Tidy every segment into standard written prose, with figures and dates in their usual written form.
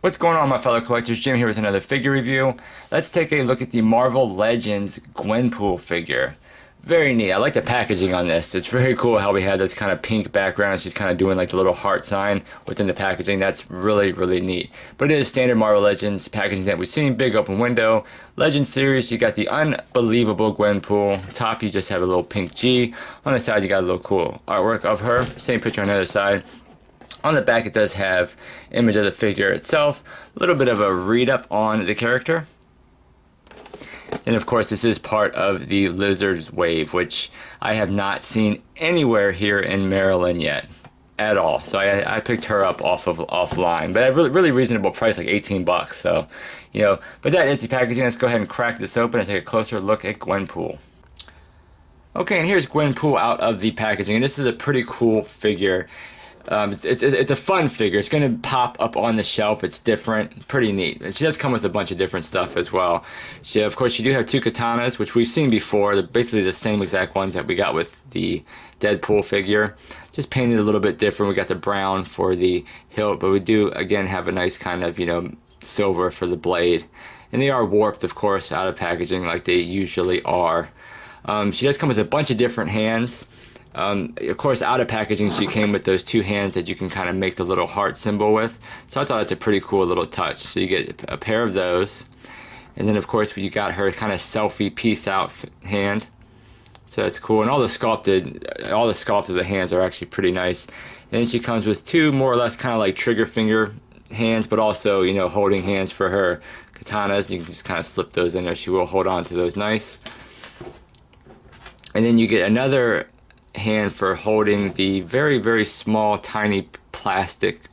What's going on, my fellow collectors? Jim here with another figure review. Let's take a look at the Marvel Legends Gwenpool figure. Very neat. I like the packaging on this. It's very cool how we had this kind of pink background. She's kind of doing like the little heart sign within the packaging. That's really, really neat. But it is standard Marvel Legends packaging that we've seen. Big open window. Legends series, you got the unbelievable Gwenpool. Top, you just have a little pink G. On the side, you got a little cool artwork of her. Same picture on the other side. On the back, it does have image of the figure itself, a little bit of a read-up on the character. And of course, this is part of the Lizard's Wave, which I have not seen anywhere here in Maryland yet, at all. So I picked her up offline, but at a really reasonable price, like 18 bucks. So, but that is the packaging. Let's go ahead and crack this open and take a closer look at Gwenpool. Okay, and here's Gwenpool out of the packaging, and this is a pretty cool figure. It's a fun figure. It's going to pop up on the shelf. It's different, pretty neat. And she does come with a bunch of different stuff as well. Of course, you do have two katanas, which we've seen before. They're basically the same exact ones that we got with the Deadpool figure. Just painted a little bit different. We got the brown for the hilt, but we do, again, have a nice kind of, silver for the blade. And they are warped, of course, out of packaging like they usually are. She does come with a bunch of different hands. Of course, out of packaging, she came with those two hands that you can kind of make the little heart symbol with. So I thought it's a pretty cool little touch. So you get a pair of those. And then, of course, you got her kind of selfie peace out hand. So that's cool. And all the sculpt of the hands are actually pretty nice. And then she comes with two more or less kind of like trigger finger hands, but also, holding hands for her katanas. You can just kind of slip those in there. She will hold on to those nice. And then you get another hand for holding the very small tiny plastic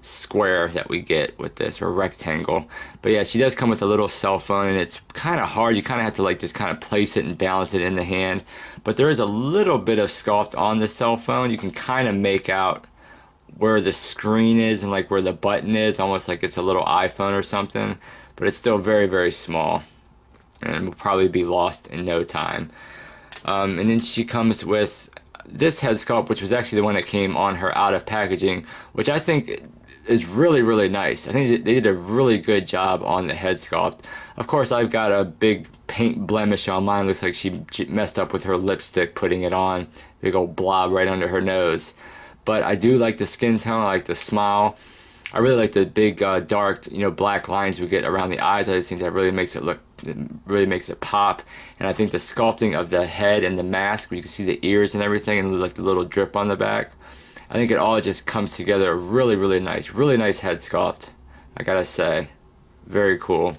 square that we get with this, or rectangle. But yeah, she does come with a little cell phone, and it's kind of hard. You kind of have to like just kind of place it and balance it in the hand, but there is a little bit of sculpt on the cell phone. You can kind of make out where the screen is and like where the button is, almost like it's a little iPhone or something, but it's still very small and will probably be lost in no time. And then she comes with this head sculpt, which was actually the one that came on her out of packaging, which I think is really nice. I think they did a really good job on the head sculpt. Of course, I've got a big paint blemish on mine. Looks like she messed up with her lipstick putting it on. Big old blob right under her nose. But I do like the skin tone. I like the smile. I really like the big dark, black lines we get around the eyes. I just think that really makes it pop. And I think the sculpting of the head and the mask, where you can see the ears and everything, and like the little drip on the back, I think it all just comes together really nice. Really nice head sculpt, I gotta say. Very cool.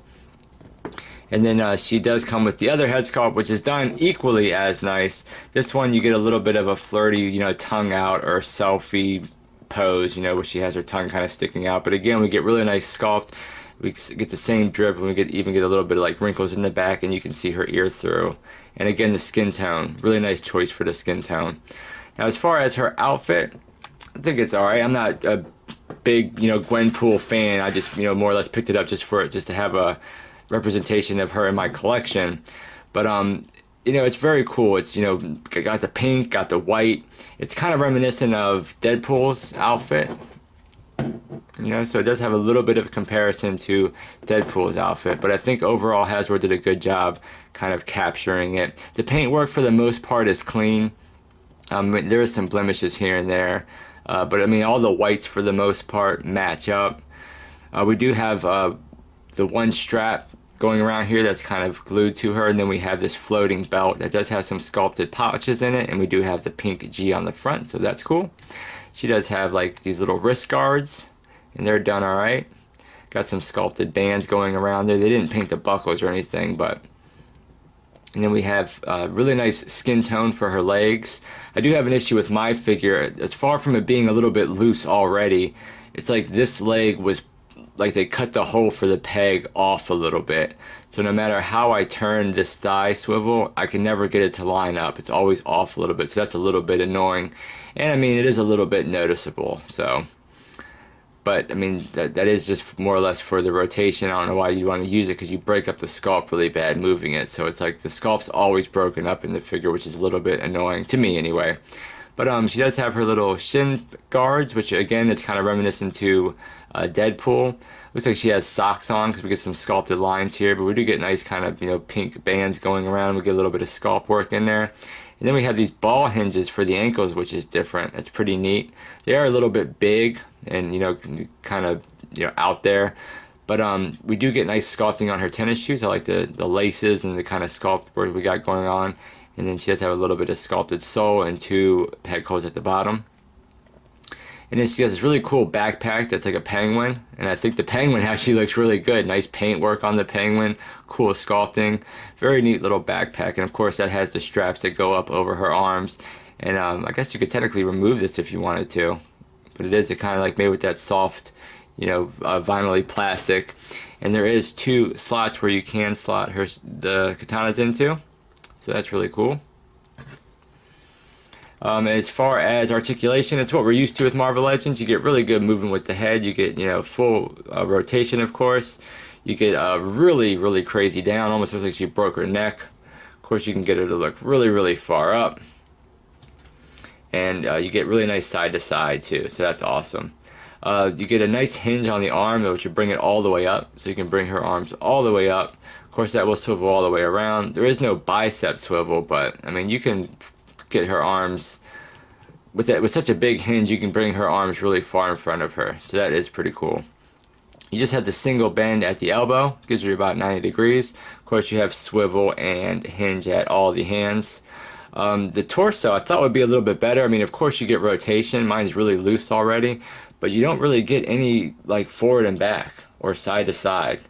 And then she does come with the other head sculpt, which is done equally as nice. This one, you get a little bit of a flirty, tongue out or selfie pose, where she has her tongue kind of sticking out. But again, we get really nice sculpt. We get the same drip, and we even get a little bit of like wrinkles in the back, and you can see her ear through. And again, the skin tone, really nice choice for the skin tone. Now, as far as her outfit, I think it's all right. I'm not a big, Gwenpool fan. I just, more or less picked it up just to have a representation of her in my collection. But it's very cool. It's, got the pink, got the white. It's kind of reminiscent of Deadpool's outfit. So it does have a little bit of comparison to Deadpool's outfit, but I think overall Hasbro did a good job kind of capturing it. The paintwork for the most part is clean. There are some blemishes here and there, but I mean all the whites for the most part match up. We do have the one strap going around here that's kind of glued to her, and then we have this floating belt that does have some sculpted pouches in it, and we do have the pink G on the front, so that's cool. She does have like these little wrist guards, and they're done all right. Got some sculpted bands going around there. They didn't paint the buckles or anything, but... And then we have really nice skin tone for her legs. I do have an issue with my figure. As far from it being a little bit loose already, it's like this leg was like they cut the hole for the peg off a little bit. So no matter how I turn this thigh swivel, I can never get it to line up. It's always off a little bit, so that's a little bit annoying. And I mean, it is a little bit noticeable, so. But I mean, that is just more or less for the rotation. I don't know why you want to use it, because you break up the sculpt really bad moving it. So it's like the sculpt's always broken up in the figure, which is a little bit annoying to me anyway. But she does have her little shin guards, which again is kind of reminiscent to Deadpool. Looks like she has socks on because we get some sculpted lines here, but we do get nice kind of, you know, pink bands going around. We get a little bit of sculpt work in there. And then we have these ball hinges for the ankles, which is different. It's pretty neat. They are a little bit big and, you know, kind of, you know, out there. But we do get nice sculpting on her tennis shoes. I like the laces and the kind of sculpt work we got going on. And then she does have a little bit of sculpted sole and 2 peg holes at the bottom. And then she has this really cool backpack that's like a penguin. And I think the penguin actually looks really good. Nice paint work on the penguin. Cool sculpting. Very neat little backpack. And of course that has the straps that go up over her arms. And I guess you could technically remove this if you wanted to. But it is kind of like made with that soft, you know, vinyl-y plastic. And there is 2 slots where you can slot the katanas into. So that's really cool. As far as articulation, it's what we're used to with Marvel Legends. You get really good movement with the head. You get, you know, full rotation, of course. You get really, really crazy down. Almost looks like she broke her neck. Of course, you can get her to look really, really far up. And you get really nice side to side, too. So that's awesome. You get a nice hinge on the arm, which will bring it all the way up. So you can bring her arms all the way up. Of course, that will swivel all the way around. There is no bicep swivel, but, I mean, you can get her arms with such a big hinge. You can bring her arms really far in front of her, so that is pretty cool. You just have the single bend at the elbow, gives you about 90 degrees. Of course, you have swivel and hinge at all the hands. The torso I thought would be a little bit better. I mean, of course you get rotation. Mine's really loose already, but you don't really get any like forward and back or side to side.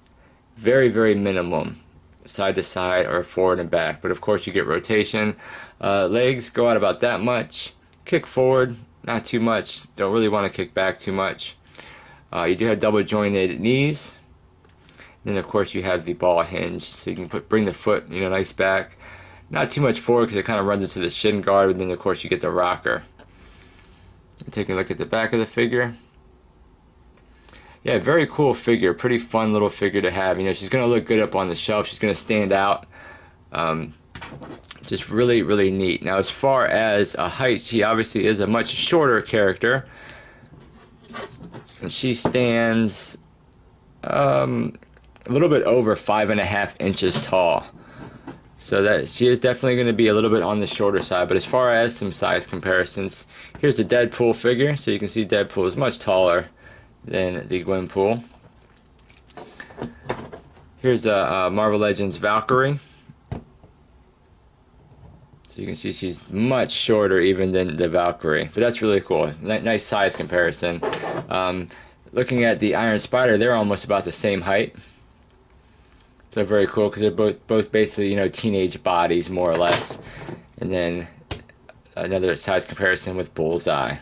Very, very minimum side to side or forward and back, but of course you get rotation. Legs go out about that much. Kick forward, not too much. Don't really want to kick back too much. You do have double jointed knees. Then of course you have the ball hinge, so you can bring the foot, you know, nice back. Not too much forward because it kind of runs into the shin guard, and then of course you get the rocker. Taking a look at the back of the figure. Yeah, very cool figure. Pretty fun little figure to have. You know, she's going to look good up on the shelf. She's going to stand out. Just really, really neat. Now, as far as height, she obviously is a much shorter character. And she stands a little bit over 5.5 inches tall. So that she is definitely going to be a little bit on the shorter side. But as far as some size comparisons, here's the Deadpool figure. So you can see Deadpool is much taller than the Gwenpool. Here's a Marvel Legends Valkyrie. So you can see she's much shorter even than the Valkyrie. But that's really cool. Nice size comparison. Looking at the Iron Spider, they're almost about the same height. So very cool because they're both basically, you know, teenage bodies more or less. And then another size comparison with Bullseye.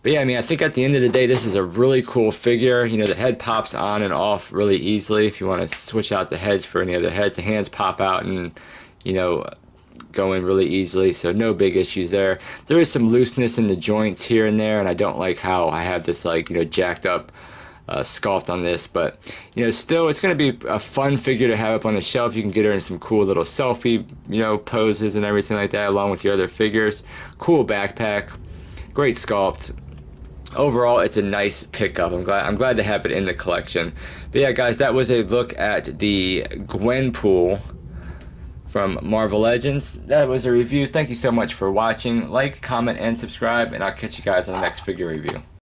But yeah, I mean, I think at the end of the day, this is a really cool figure. You know, the head pops on and off really easily. If you want to switch out the heads for any other heads, the hands pop out and, you know, go in really easily. So no big issues there. There is some looseness in the joints here and there, and I don't like how I have this, like, you know, jacked up sculpt on this. But, you know, still, it's going to be a fun figure to have up on the shelf. You can get her in some cool little selfie, you know, poses and everything like that, along with your other figures. Cool backpack. Great sculpt. Overall, it's a nice pickup. I'm glad to have it in the collection. But yeah, guys, that was a look at the Gwenpool from Marvel Legends. That was a review. Thank you so much for watching. Like, comment, and subscribe, and I'll catch you guys on the next figure review.